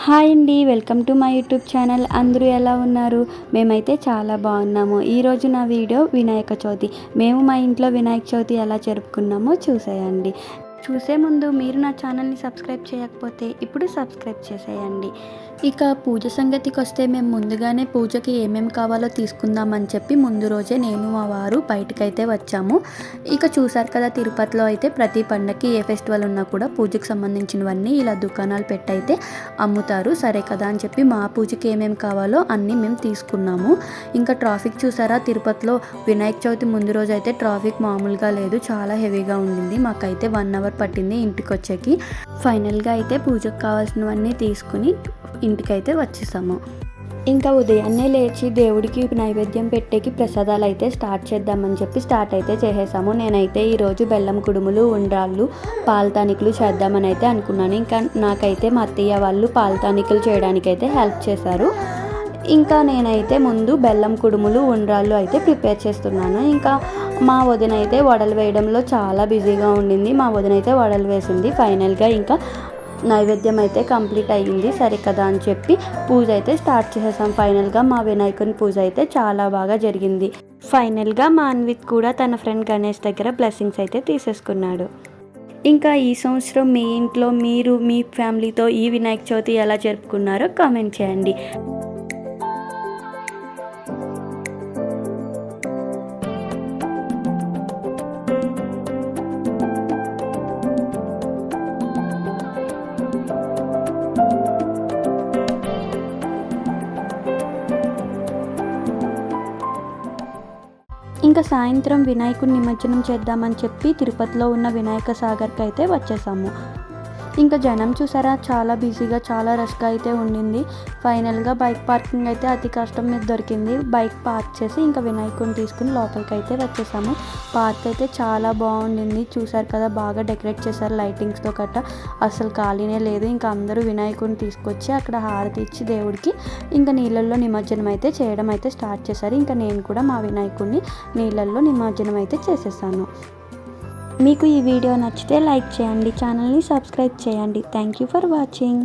Hi అండి, welcome to my YouTube channel. అందరూ ఎలా ఉన్నారు? మేమైతే చాలా బాగున్నాము. ఈరోజు నా వీడియో వినాయక చవితి. మేము మా ఇంట్లో వినాయక చవితి ఎలా జరుపుకున్నామో చూసేయండి. చూసే ముందు మీరు నా ఛానల్ని సబ్స్క్రైబ్ చేయకపోతే ఇప్పుడు సబ్స్క్రైబ్ చేసేయండి. ఇక పూజ సంగతికి వస్తే మేము ముందుగానే పూజకి ఏమేమి కావాలో తీసుకుందామని చెప్పి ముందు రోజే నేను మా వారు బయటకైతే వచ్చాము. ఇక చూసారు కదా, తిరుపతిలో అయితే ప్రతి పండగకి ఏ ఫెస్టివల్ ఉన్నా కూడా పూజకి సంబంధించినవన్నీ ఇలా దుకాణాలు పెట్టయితే అమ్ముతారు. సరే కదా అని చెప్పి మా పూజకి ఏమేమి కావాలో అన్నీ మేము తీసుకున్నాము. ఇంకా ట్రాఫిక్ చూసారా, తిరుపతిలో వినాయక చవితి ముందు రోజు అయితే ట్రాఫిక్ మామూలుగా లేదు, చాలా హెవీగా ఉండింది. మాకైతే 1 అవర్ పట్టింది ఇంటికి వచ్చేకి. ఫైనల్గా అయితే పూజకు కావాల్సినవన్నీ తీసుకుని ఇంటికైతే వచ్చేసాము. ఇంకా ఉదయాన్నే లేచి దేవుడికి నైవేద్యం పెట్టేకి ప్రసాదాలు అయితే స్టార్ట్ చేద్దామని చెప్పి స్టార్ట్ అయితే చేసేసాము. నేనైతే ఈరోజు బెల్లం కుడుములు, ఉండ్రాళ్ళు, పాలతానికలు చేద్దామని అయితే అనుకున్నాను. ఇంకా నాకైతే మా అత్తయ్య వాళ్ళు పాలతానికలు చేయడానికైతే హెల్ప్ చేశారు. ఇంకా నేనైతే ముందు బెల్లం కుడుములు, ఉండ్రాళ్ళు అయితే ప్రిపేర్ చేస్తున్నాను. ఇంకా మా వదిన అయితే వడలు వేయడంలో చాలా బిజీగా ఉండింది. మా వదిన అయితే వడలు వేసింది. ఫైనల్గా ఇంకా నైవేద్యం అయితే కంప్లీట్ అయ్యింది. సరే కదా అని చెప్పి పూజ అయితే స్టార్ట్ చేసేసాం. ఫైనల్గా మా వినాయకుని పూజ అయితే చాలా బాగా జరిగింది. ఫైనల్గా మా అన్విత్ కూడా తన ఫ్రెండ్ గణేష్ దగ్గర బ్లెస్సింగ్స్ అయితే తీసేసుకున్నాడు. ఇంకా ఈ సంవత్సరం మీ ఇంట్లో మీరు మీ ఫ్యామిలీతో ఈ వినాయక చవితి ఎలా జరుపుకున్నారో కామెంట్ చేయండి. ఇంకా సాయంత్రం వినాయకుడి నిమజ్జనం చేద్దామని చెప్పి తిరుపతిలో ఉన్న వినాయక సాగర్కి అయితే వచ్చేసాము. ఇంకా జనం చూసారా, చాలా బిజీగా చాలా రష్గా అయితే ఉండింది. ఫైనల్గా బైక్ పార్కింగ్ అయితే అతి కష్టం మీద దొరికింది. బైక్ పార్క్ చేసి ఇంకా వినాయకుడిని తీసుకుని లోపలికి అయితే వచ్చేసాము. పార్క్ అయితే చాలా బాగుండింది. చూసారు కదా, బాగా డెకరేట్ చేశారు లైటింగ్స్తో గట్రా. అసలు ఖాళీనే లేదు. ఇంకా అందరూ వినాయకుడిని తీసుకొచ్చి అక్కడ హారతి ఇచ్చి దేవుడికి ఇంకా నీళ్ళల్లో నిమజ్జనం అయితే చేయడం అయితే స్టార్ట్ చేశారు. ఇంకా నేను కూడా మా వినాయకుడిని నీళ్ళల్లో నిమజ్జనం అయితే చేసేసాను. మీకు ఈ వీడియో నచ్చితే లైక్ చేయండి, ఛానల్ని సబ్స్క్రైబ్ చేయండి. Thank you for watching.